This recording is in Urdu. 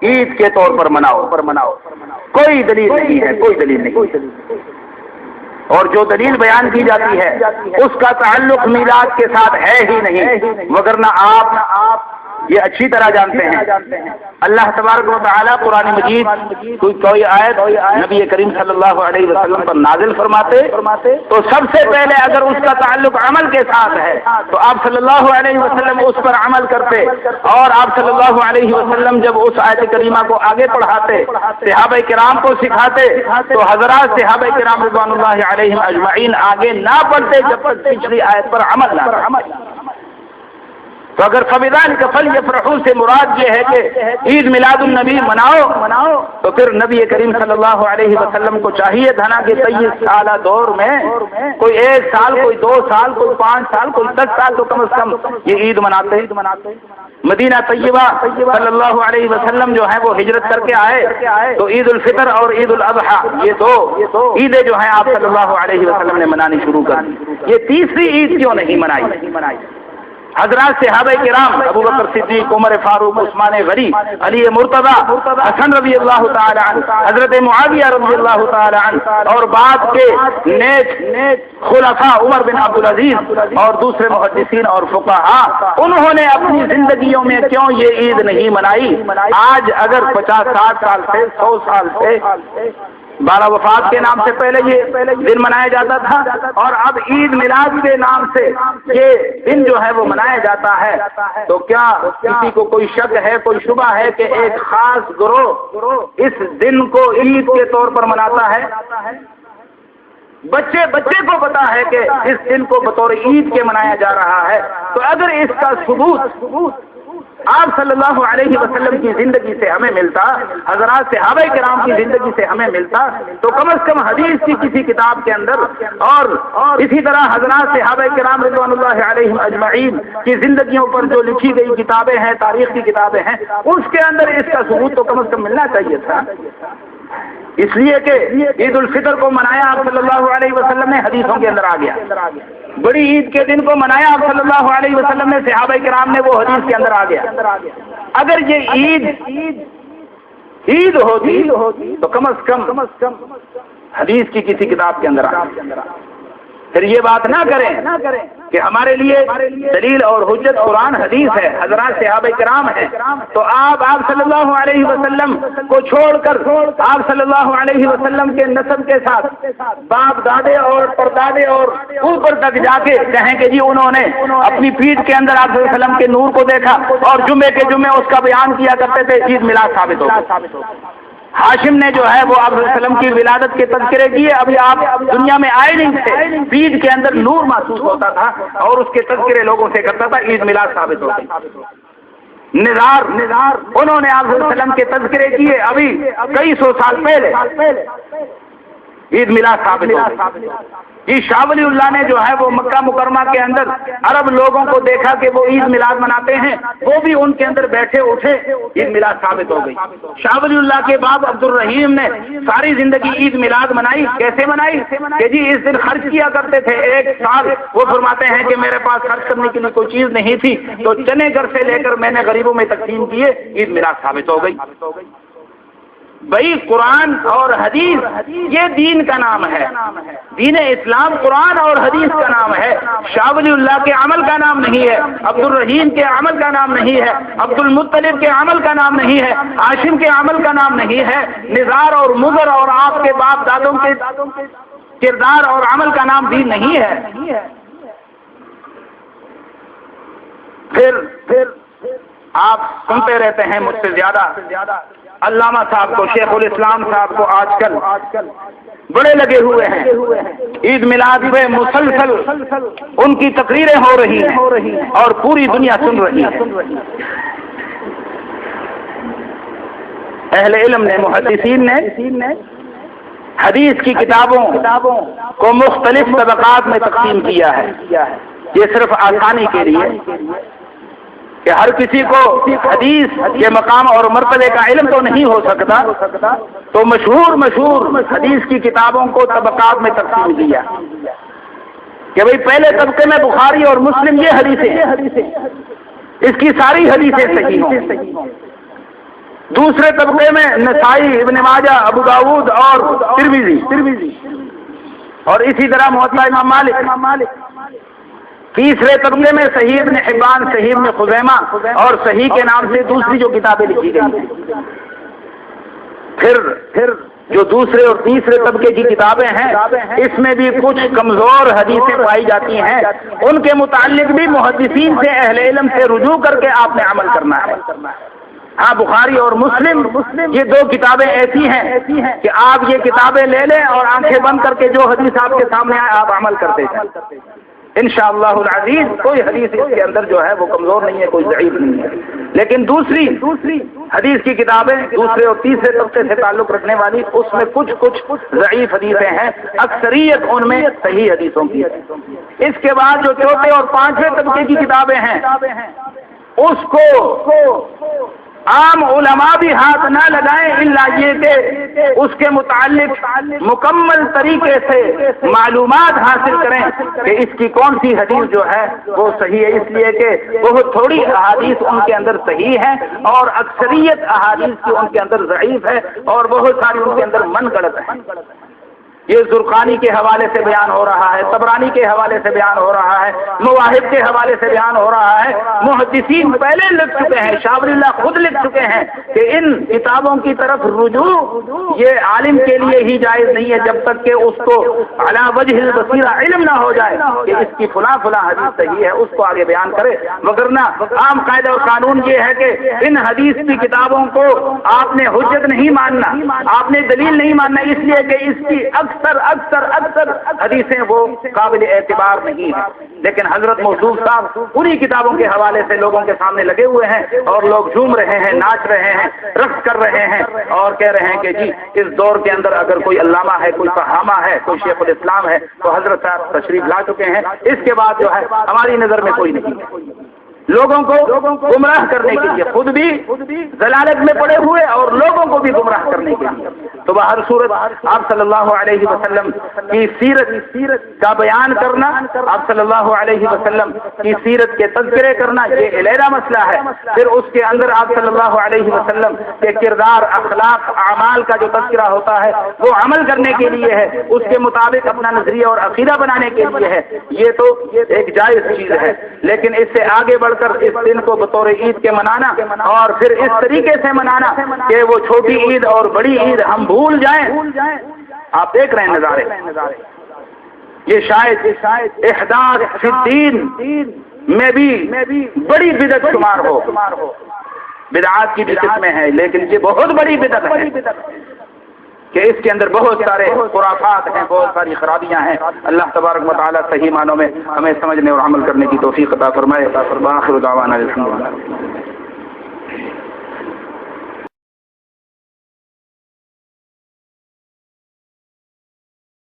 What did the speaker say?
عید کے طور پر مناؤ. کوئی دلیل نہیں ہے، کوئی دلیل نہیں. اور جو دلیل بیان کی جاتی ہے اس کا تعلق میلاد کے ساتھ ہے ہی نہیں، وگرنہ آپ یہ اچھی طرح جانتے ہیں اللہ تبارک و تعالیٰ قرآن مجید کوئی آیت نبی کریم صلی اللہ علیہ وسلم پر نازل فرماتے تو سب سے پہلے اگر اس کا تعلق عمل کے ساتھ ہے تو آپ صلی اللہ علیہ وسلم اس پر عمل کرتے، اور آپ صلی اللہ علیہ وسلم جب اس آیت کریمہ کو آگے پڑھاتے، صحابہ کرام کو سکھاتے، تو حضرات صحابہ کرام رضوان اللہ علیہم اجمعین آگے نہ بڑھتے جب تک پچھلی آیت پر عمل نہ کرتے. تو اگر فبذالک فلیفرحوا سے مراد یہ ہے کہ عید میلاد النبی مناؤ تو پھر نبی کریم صلی اللہ علیہ وسلم کو چاہیے تھا نا کہ 23 سالہ دور میں کوئی 1 سال، کوئی 2 سال، کوئی 5 سال، کوئی 10 سال تو کم از کم یہ عید مناتے. مدینہ طیبہ صلی اللہ علیہ وسلم جو ہے وہ ہجرت کر کے آئے تو عید الفطر اور عید الاضحیٰ یہ دو عیدیں جو ہیں آپ صلی اللہ علیہ وسلم نے منانی شروع کر دی. یہ تیسری عید کیوں نہیں منائی؟ حضرات صحابہ کرام ابو بکر صدیق، عمر فاروق، عثمان غنی، علی مرتضیٰ، حسن رضی اللہ تعالی عنہ، حضرت معاویہ رضی اللہ تعالی عنہ، اور بعد کے نیک خلفاء عمر بن عبدالعزیز اور دوسرے محدثین اور فقہاء، انہوں نے اپنی زندگیوں میں کیوں یہ عید نہیں منائی؟ آج اگر 50-60 سال سے 100 سال سے بارہ وفات کے نام سے پہلے یہ دن منایا جاتا تھا، اور اب عید میلاد کے نام سے یہ دن جو ہے وہ منایا جاتا ہے، تو کیا کسی کو کوئی شک ہے، کوئی شبہ ہے کہ ایک خاص گروہ اس دن کو عید کے طور پر مناتا ہے؟ بچے کو پتا ہے کہ اس دن کو بطور عید کے منایا جا رہا ہے. تو اگر اس کا ثبوت آپ صلی اللہ علیہ وسلم کی زندگی سے ہمیں ملتا، حضرات صحابہ کرام کی زندگی سے ہمیں ملتا، تو کم از کم حدیث کی کسی کتاب کے اندر اور اسی طرح حضرات صحابہ کرام رضوان اللہ علیہم اجمعین کی زندگیوں پر جو لکھی گئی کتابیں ہیں، تاریخ کی کتابیں ہیں، اس کے اندر اس کا ثبوت تو کم از کم ملنا چاہیے تھا. اس لیے کہ عید الفطر کو منایا آپ صلی اللہ علیہ وسلم نے، حدیثوں کے اندر آ گیا. بڑی عید کے دن کو منایا آپ صلی اللہ علیہ وسلم نے، صحابہ کرام نے، وہ حدیث کے اندر آ گیا. اگر یہ عید ہوتی تو کم از کم حدیث کی کسی کتاب کے اندر پھر یہ بات نہ کریں کہ ہمارے لیے دلیل اور حجت قرآن حدیث ہے، حضرات صحابہ کرام ہیں، تو آپ صلی اللہ علیہ وسلم کو چھوڑ کر آپ صلی اللہ علیہ وسلم کے نسب کے ساتھ باپ دادے اور پردادے اور اوپر تک جا کے کہیں کہ جی انہوں نے اپنی پیٹھ کے اندر آپ صلی اللہ علیہ وسلم کے نور کو دیکھا اور جمعے کے جمعے اس کا بیان کیا کرتے تھے، عید میلاد ثابت ہو. ہاشم نے جو ہے وہ آپ صلی اللہ علیہ وسلم کی ولادت کے تذکرے کیے، ابھی آپ دنیا میں آئے نہیں تھے، پیٹھ کے اندر نور محسوس ہوتا تھا اور اس کے تذکرے لوگوں سے کرتا تھا، عید میلاد ثابت ہو گئی. نظار انہوں نے آپ صلی اللہ علیہ وسلم کے تذکرے کیے ابھی کئی سو سال پہلے، عید میلاد ثابت ہو گئی. جی شاہ ولی اللہ نے جو ہے وہ مکہ مکرمہ کے اندر عرب لوگوں کو دیکھا کہ وہ عید میلاد مناتے ہیں، وہ بھی ان کے اندر بیٹھے اٹھے، عید میلاد ثابت ہو گئی. شاہ ولی اللہ کے باپ عبد الرحیم نے ساری زندگی عید میلاد منائی. کیسے منائی کہ جی اس دن خرچ کیا کرتے تھے 1 سال. وہ فرماتے ہیں کہ میرے پاس خرچ کرنے کے لیے کوئی چیز نہیں تھی تو چنے گھر سے لے کر میں نے غریبوں میں تقسیم کیے، عید میلاد ثابت ہو گئی. بھائی قرآن اور حدیث یہ دین کا نام ہے، دین اسلام قرآن اور حدیث کا نام ہے. شاہ ولی اللہ کے عمل کا نام نہیں ہے، عبد الرحیم کے عمل کا نام نہیں ہے، عبد المطلب کے عمل کا نام نہیں ہے، ہاشم کے عمل کا نام نہیں ہے، نزار اور مضر اور آپ کے باپ دادوں کے کردار اور عمل کا نام دین نہیں ہے. پھر آپ سنتے رہتے ہیں مجھ سے زیادہ علامہ صاحب کو، شیخ الاسلام صاحب کو آج کل بڑے لگے ہوئے ہیں، عید میلاد پہ مسلسل ان کی تقریریں ہو رہی ہیں اور پوری دنیا سن رہی ہے. اہل علم نے، محدثین نے حدیث کی کتابوں کو مختلف طبقات میں تقسیم کیا ہے. یہ صرف آسانی کے لیے کہ ہر کسی کو حدیث کے مقام اور مرتبے کا علم تو نہیں ہو سکتا، تو مشہور حدیث کی کتابوں کو طبقات میں تقسیم کیا کہ بھئی پہلے طبقے میں بخاری اور مسلم یہ حدیثیں، اس کی ساری حدیثیں صحیح ہوں. دوسرے طبقے میں نسائی، ابن ماجہ، ابو داؤد اور ترمذی، اور اسی طرح موطا امام مالک۔ تیسرے طبقے میں صحیح ابن حبان، صحیح ابن خزیمہ اور صحیح کے نام سے دوسری جو کتابیں لکھی گئی ہیں۔ پھر جو دوسرے اور تیسرے طبقے کی کتابیں ہیں اس میں بھی کچھ کمزور حدیثیں پائی جاتی ہیں، ان کے متعلق بھی محدثین سے، اہل علم سے رجوع کر کے آپ نے عمل کرنا ہے۔ ہاں، بخاری اور مسلم یہ دو کتابیں ایسی ہیں کہ آپ یہ کتابیں لے لیں اور آنکھیں بند کر کے جو حدیث آپ کے سامنے آئے آپ عمل کرتے ہیں انشاءاللہ العزیز۔ کوئی حدیث اس کے اندر جو ہے وہ کمزور نہیں ہے، کوئی ضعیف نہیں ہے۔ لیکن دوسری حدیث کی کتابیں دوسرے اور تیسرے طبقے سے تعلق رکھنے والی، اس میں کچھ ضعیف حدیثیں ہیں، اکثریت ان میں صحیح حدیثوں کی ہے۔ اس کے بعد جو چوتھے اور پانچویں طبقے کی کتابیں ہیں اس کو عام علماء بھی ہاتھ نہ لگائیں، الا یہ کہ اس کے متعلق مکمل طریقے سے معلومات حاصل کریں کہ اس کی کون سی حدیث جو ہے وہ صحیح ہے، اس لیے کہ بہت تھوڑی احادیث ان کے اندر صحیح ہے اور اکثریت احادیث کی ان کے اندر ضعیف ہے اور بہت ساری ان کے اندر من گڑت ہے۔ یہ زرقانی کے حوالے سے بیان ہو رہا ہے، طبرانی کے حوالے سے بیان ہو رہا ہے، مواہب کے حوالے سے بیان ہو رہا ہے۔ محدثین پہلے لکھ چکے ہیں، شاہ ولی اللہ خود لکھ چکے ہیں کہ ان کتابوں کی طرف رجوع یہ عالم کے لیے ہی جائز نہیں ہے جب تک کہ اس کو علی وجہ البصیرہ علم نہ ہو جائے کہ اس کی فلاں حدیث صحیح ہے، اس کو آگے بیان کرے۔ وگرنہ عام قاعدہ اور قانون یہ ہے کہ ان حدیث کی کتابوں کو آپ نے حجت نہیں ماننا، آپ نے دلیل نہیں ماننا، اس لیے کہ اس کی اکثر حدیثیں وہ قابل اعتبار نہیں ہیں۔ لیکن حضرت موصوف صاحب انہی کتابوں کے حوالے سے لوگوں کے سامنے لگے ہوئے ہیں اور لوگ جھوم رہے ہیں، ناچ رہے ہیں، رقص کر رہے ہیں اور کہہ رہے ہیں کہ جی اس دور کے اندر اگر کوئی علامہ ہے، کوئی فہامہ ہے، کوئی شیخ الاسلام ہے تو حضرت صاحب تشریف لا چکے ہیں، اس کے بعد جو ہے ہماری نظر میں کوئی نہیں ہے۔ لوگوں کو گمراہ کرنے کے لیے خود بھی ضلالت میں پڑے ہوئے اور لوگوں کو بھی گمراہ کرنے کے لیے۔ تو بہر صورت آپ صلی اللہ علیہ وسلم کی سیرت کا بیان کرنا، آپ صلی اللہ علیہ وسلم کی سیرت کے تذکرے کرنا یہ علیحدہ مسئلہ ہے۔ پھر اس کے اندر آپ صلی اللہ علیہ وسلم کے کردار، اخلاق، اعمال کا جو تذکرہ ہوتا ہے وہ عمل کرنے کے لیے ہے، اس کے مطابق اپنا نظریہ اور عقیدہ بنانے کے لیے ہے، یہ تو ایک جائز چیز ہے۔ لیکن اس سے آگے بڑھ کر اس دن کو بطور عید کے منانا اور پھر اس طریقے سے منانا کہ وہ چھوٹی عید اور بڑی عید ہم بھول جائیں، آپ دیکھ رہے ہیں نظارے، یہ شاید احداث فی الدین میں بھی بڑی بدعت شمار ہو۔ بدعات کی بھی قسمیں ہیں لیکن یہ بہت بڑی بدعت ہے کہ اس کے اندر بہت سارے خرافات ہیں، بہت ساری خرابیاں ہیں۔ اللہ تبارک و تعالی صحیح معنوں میں ہمیں سمجھنے اور عمل کرنے کی توفیق عطا فرمائے۔ وآخر دعوانا الحمدللہ۔